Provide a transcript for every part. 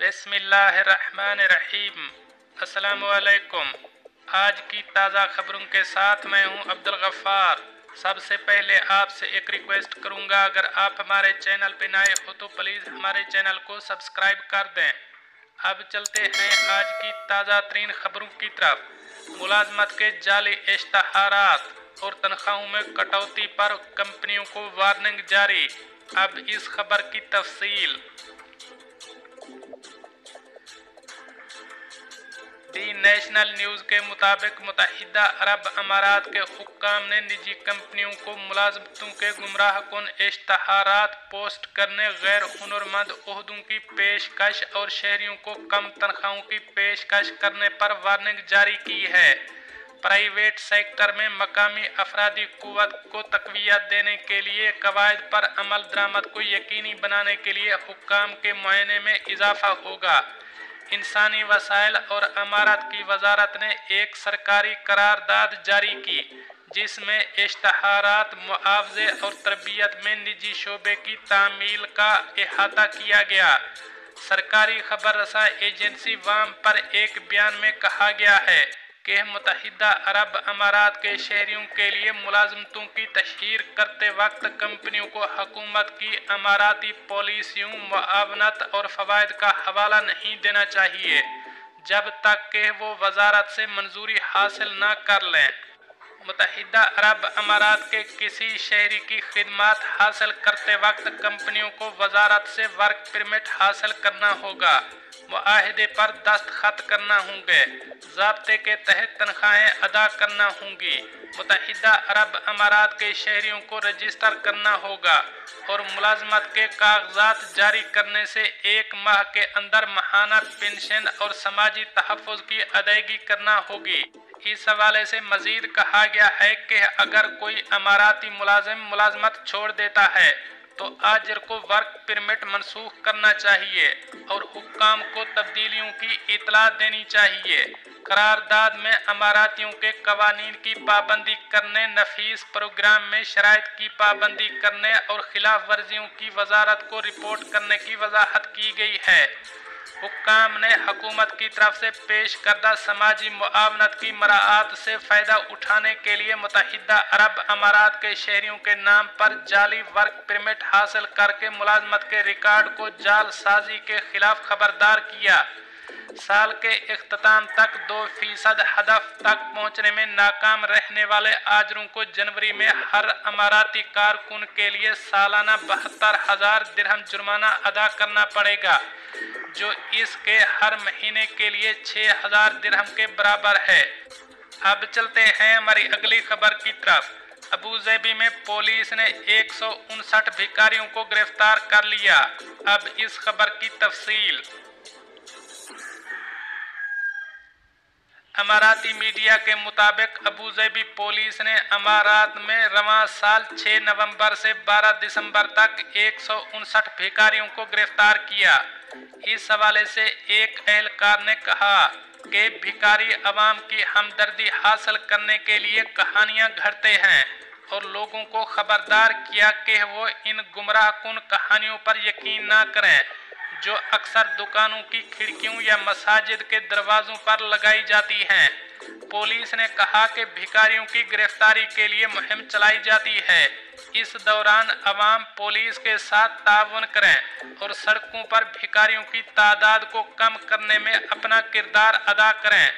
बिस्मिल्लाहिर्रहमानिर्रहीम। अस्सलामुअलैकुम। आज की ताज़ा खबरों के साथ मैं हूं अब्दुल गफ्फार। सबसे पहले आपसे एक रिक्वेस्ट करूंगा, अगर आप हमारे चैनल पे नए हो तो प्लीज़ हमारे चैनल को सब्सक्राइब कर दें। अब चलते हैं आज की ताज़ा तरीन खबरों की तरफ। मुलाजमत के जाली इश्तहारात और तनख्वाहों में कटौती पर कंपनियों को वार्निंग जारी। अब इस खबर की तफसील। दी नेशनल न्यूज़ के मुताबिक मुत्तहिदा अरब अमारात के हुक्काम ने निजी कंपनियों को मुलाजमतों के गुमराह कुन इश्तहारात पोस्ट करने, गैर हुनरमंद ओहदों की पेशकश और शहरियों को कम तनख्वाहों की पेशकश करने पर वार्निंग जारी की है। प्राइवेट सेक्टर में मकामी अफरादी कुव्वत को तक़वियत देने के लिए कवायद पर अमल दरामद को यकीनी बनाने के लिए हुक्काम के मुआयने में इजाफा होगा। इंसानी वसाइल और अमारत की वजारत ने एक सरकारी करारदाद जारी की, जिसमें इश्तहारात, मुआवजे और तरबियत में निजी शोबे की तामील का इहाता किया गया। सरकारी खबर रसा एजेंसी वाम पर एक बयान में कहा गया है कि मुत्तहिदा अरब अमारात के शहरियों के लिए मुलाजमतों की तशहीर करते वक्त कंपनियों को हुकूमत की अमाराती पॉलिसियों, मुआवनत और फ़वाइद का हवाला नहीं देना चाहिए जब तक कि वो वजारत से मंजूरी हासिल न कर लें। मुत्तहिदा अरब अमारात के किसी शहरी की खिदमत हासिल करते वक्त कंपनियों को वजारत से वर्क परमिट हासिल करना होगा, मुआहदे पर दस्तखत करना होंगे, ज़ाब्ते के तहत तनख्वाहें अदा करना होंगी, मुत्तहिदा अरब अमारात के शहरियों को रजिस्टर करना होगा और मुलाजमत के कागजात जारी करने से 1 माह के अंदर माहाना पेंशन और समाजी तहफ़्फ़ुज़ की अदायगी करना होगी। इस हवाले से मजीद कहा गया है कि अगर कोई अमाराती मुलाजिम मुलाजमत छोड़ देता है तो आजिर को वर्क परमिट मनसूख करना चाहिए और हुक्काम को तब्दीलियों की इतला देनी चाहिए। करारदाद में अमारातियों के कवानीन की पाबंदी करने, नफीस प्रोग्राम में शराइत की पाबंदी करने और खिलाफ वर्जियों की वजारत को रिपोर्ट करने की वजाहत की गई है। हुक्काम ने हुकूमत की तरफ से पेश करदा समाजी मुआवनत की मराआत से फ़ायदा उठाने के लिए मुत्तहिदा अरब अमारात के शहरियों के नाम पर जाली वर्क परमिट हासिल करके मुलाजमत के रिकॉर्ड को जालसाजी के खिलाफ खबरदार किया। साल के इख्तिताम तक 2% हदफ तक पहुंचने में नाकाम रहने वाले आजरों को जनवरी में हर अमाराती कारकुन के लिए सालाना 72,000 दिरहम जुर्माना अदा करना पड़ेगा, जो इसके हर महीने के लिए 6,000 दिरहम के बराबर है। अब चलते हैं हमारी अगली खबर की तरफ। अबू ज़ैबी में पुलिस ने 159 भिखारियों को गिरफ्तार कर लिया। अब इस खबर की तफसील। अमाराती मीडिया के मुताबिक अबू ज़ैबी पुलिस ने अमारात में रवां साल 6 नवंबर से 12 दिसंबर तक 159 भिखारियों को गिरफ्तार किया। इस हवाले से एक एहलकार ने कहा कि भिखारी अवाम की हमदर्दी हासिल करने के लिए कहानियां घड़ते हैं और लोगों को खबरदार किया कि वो इन गुमराह कुन कहानियों पर यकीन न करें जो अक्सर दुकानों की खिड़कियों या मसाजिद के दरवाजों पर लगाई जाती हैं। पुलिस ने कहा कि भिखारियों की गिरफ्तारी के लिए मुहिम चलाई जाती है। इस दौरान अवाम पुलिस के साथ ताउन करें और सड़कों पर भिखारियों की तादाद को कम करने में अपना किरदार अदा करें।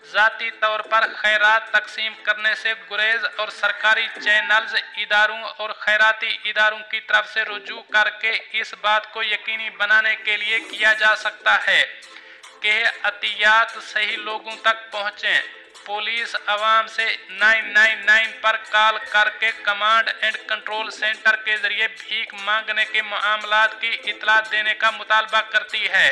ज़ाती तौर पर खैरात तकसीम करने से गुरेज और सरकारी चैनल्स, इदारों और खैराती इदारों की तरफ से रुजू करके इस बात को यकीनी बनाने के लिए किया जा सकता है कि अतियात सही लोगों तक पहुँचें। पुलिस अवाम से 999 पर कॉल करके कमांड एंड कंट्रोल सेंटर के जरिए भीख मांगने के मामलात की इतला देने का मुतालबा करती है।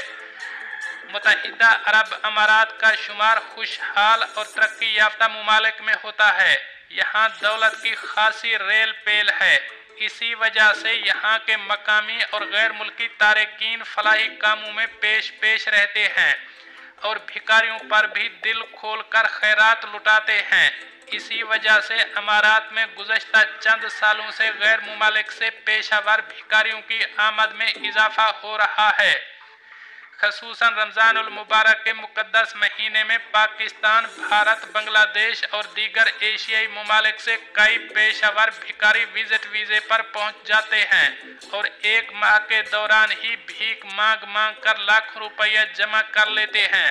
मुत्तहिदा अरब अमारात का शुमार खुशहाल और तरक्की याफ्ता मुमालिक में होता है। यहाँ दौलत की खासी रेल पेल है। इसी वजह से यहाँ के मकामी और गैर मुल्की तारकीन फलाही कामों में पेश रहते हैं और भिखारियों पर भी दिल खोल कर खैरात लुटाते हैं। इसी वजह से अमारात में गुज़श्ता चंद सालों से गैर मुमालिक से पेशावर भिखारियों की आमद में इजाफा हो रहा है। खसूसन रमज़ानुल मुबारक के मुक़द्दस महीने में पाकिस्तान, भारत, बांग्लादेश और दीगर एशियाई ममालिक से कई पेशेवर भिखारी विजिट वीज़े पर पहुंच जाते हैं और एक माह के दौरान ही भीख मांग कर लाखों रुपये जमा कर लेते हैं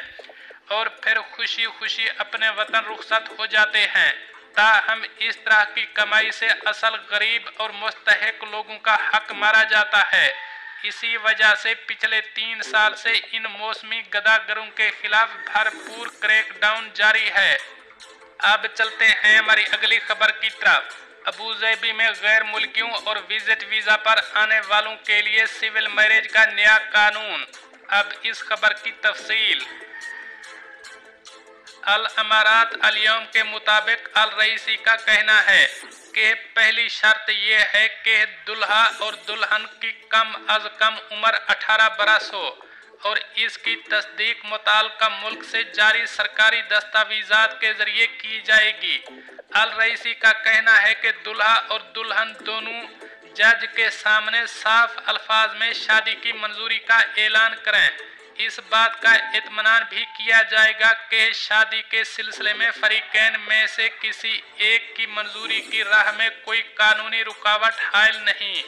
और फिर खुशी खुशी अपने वतन रुखसत हो जाते हैं। ताहम इस तरह की कमाई से असल गरीब और मुस्तहिक लोगों का हक मारा जाता है। इसी वजह से पिछले 3 साल से इन मौसमी गदागरों के खिलाफ भरपूर क्रैकडाउन जारी है। अब चलते हैं हमारी अगली खबर की तरफ। अबूधाबी में गैर मुल्कियों और विजिट वीज़ा पर आने वालों के लिए सिविल मैरिज का नया कानून। अब इस खबर की तफसील। अल अमारात अल यौम के मुताबिक अल रईसी का कहना है कि पहली शर्त यह है कि दुल्हा और दुल्हन की कम अज कम उम्र 18 बरस हो और इसकी तस्दीक मुताल्लिका मुल्क से जारी सरकारी दस्तावेजात के जरिए की जाएगी। अल रईसी का कहना है कि दुल्हा और दुल्हन दोनों जज के सामने साफ अल्फाज में शादी की मंजूरी का ऐलान करें। इस बात का इत्मीनान भी किया जाएगा कि शादी के सिलसिले में फरीकैन में से किसी एक की मंजूरी की राह में कोई कानूनी रुकावट हायल नहीं।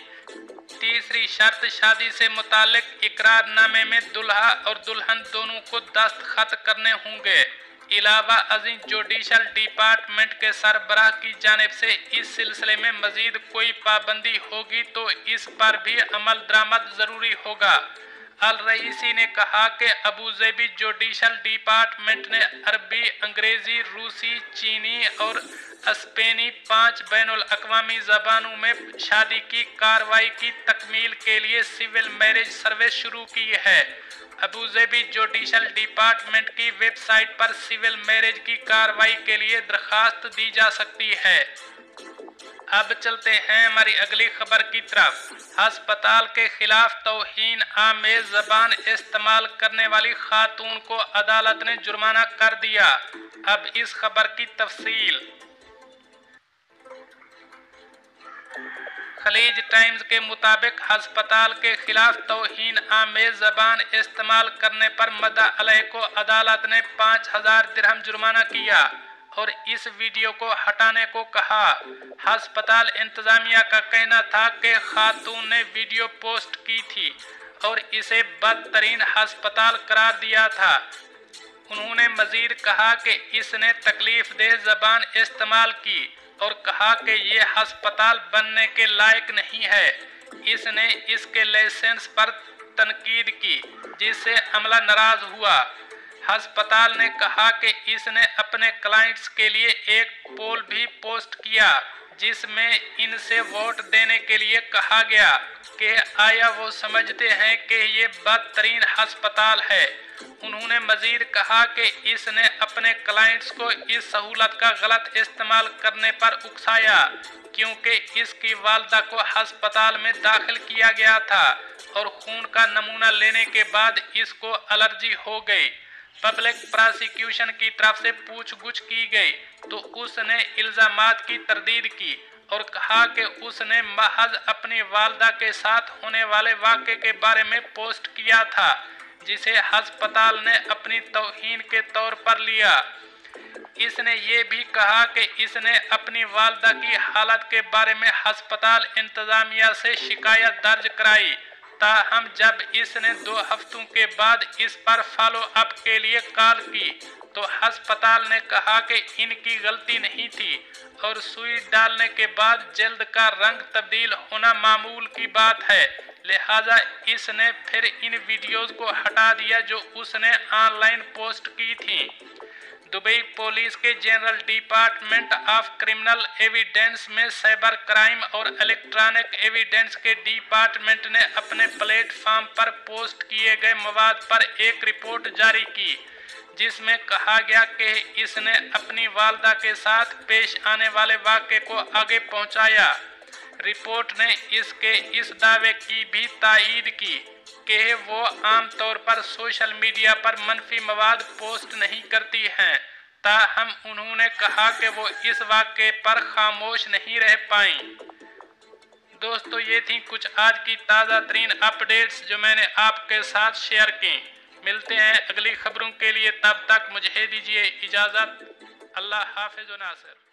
तीसरी शर्त, शादी से मुतालिक इकरारनामे में दुल्हा और दुल्हन दोनों को दस्तखत करने होंगे। इलावा अजीम जुडिशल डिपार्टमेंट के सरबराह की जानिब से इस सिलसिले में मजीद कोई पाबंदी होगी तो इस पर भी अमल दरामद जरूरी होगा। अल रईसी ने कहा कि अबूधाबी जुडिशल डिपार्टमेंट ने अरबी, अंग्रेजी, रूसी, चीनी और स्पेनी 5 बैनुल अक़वामी ज़बानों में शादी की कार्रवाई की तकमील के लिए सिविल मैरिज सर्विस शुरू की है। अबूधाबी जुडिशल डिपार्टमेंट की वेबसाइट पर सिविल मैरिज की कार्रवाई के लिए दरखास्त दी जा सकती है। अब चलते हैं हमारी अगली खबर की तरफ। अस्पताल के खिलाफ तौहीन आमेज ज़बान इस्तेमाल करने वाली खातून को अदालत ने जुर्माना कर दिया। अब इस खबर की तफसील। खलीज टाइम्स के मुताबिक अस्पताल के खिलाफ तौहीन आमेज ज़बान इस्तेमाल करने पर मद्दा अलैह को अदालत ने 5000 दिरहम जुर्माना किया और इस वीडियो को हटाने को कहा। अस्पताल इंतजामिया का कहना था कि खातून ने वीडियो पोस्ट की थी और इसे बदतरीन अस्पताल करार दिया था। उन्होंने मजीद कहा कि इसने तकलीफ देह ज़बान इस्तेमाल की और कहा कि ये अस्पताल बनने के लायक नहीं है। इसने इसके लाइसेंस पर तनकीद की जिससे अमला नाराज हुआ। अस्पताल ने कहा कि इसने अपने क्लाइंट्स के लिए एक पोल भी पोस्ट किया जिसमें इनसे वोट देने के लिए कहा गया कि आया वो समझते हैं कि ये बदतरीन अस्पताल है। उन्होंने मजीद कहा कि इसने अपने क्लाइंट्स को इस सहूलत का गलत इस्तेमाल करने पर उकसाया क्योंकि इसकी वालदा को अस्पताल में दाखिल किया गया था और खून का नमूना लेने के बाद इसको एलर्जी हो गई। पब्लिक प्रोसिक्यूशन की तरफ से पूछगछ की गई तो उसने इल्जामात की तरदीद की और कहा कि उसने महज अपनी वालदा के साथ होने वाले वाक़े के बारे में पोस्ट किया था जिसे अस्पताल ने अपनी तौहीन के तौर पर लिया। इसने ये भी कहा कि इसने अपनी वालदा की हालत के बारे में अस्पताल इंतजामिया से शिकायत दर्ज कराई। ताहम जब इसने 2 हफ्तों के बाद इस पर फॉलो अप के लिए कॉल की तो अस्पताल ने कहा कि इनकी गलती नहीं थी और सुई डालने के बाद जल्द का रंग तब्दील होना मामूल की बात है, लिहाजा इसने फिर इन वीडियोस को हटा दिया जो उसने ऑनलाइन पोस्ट की थी। दुबई पुलिस के general department of criminal evidence में साइबर क्राइम और इलेक्ट्रॉनिक एविडेंस के डिपार्टमेंट ने अपने प्लेटफॉर्म पर पोस्ट किए गए मवाद पर एक रिपोर्ट जारी की जिसमें कहा गया कि इसने अपनी वालदा के साथ पेश आने वाले वाक़े को आगे पहुंचाया। रिपोर्ट ने इसके इस दावे की भी तायीद की कि वो आमतौर पर सोशल मीडिया पर मनफी मवाद पोस्ट नहीं करती हैं। ताहम उन्होंने कहा कि वो इस वाक़े पर खामोश नहीं रह पाईं। दोस्तों, ये थी कुछ आज की ताज़ा तरीन अपडेट्स जो मैंने आपके साथ शेयर की। ملتے ہیں اگلی خبروں کے لیے، تب تک مجھے دیجیے اجازت۔ اللہ حافظ و ناصر۔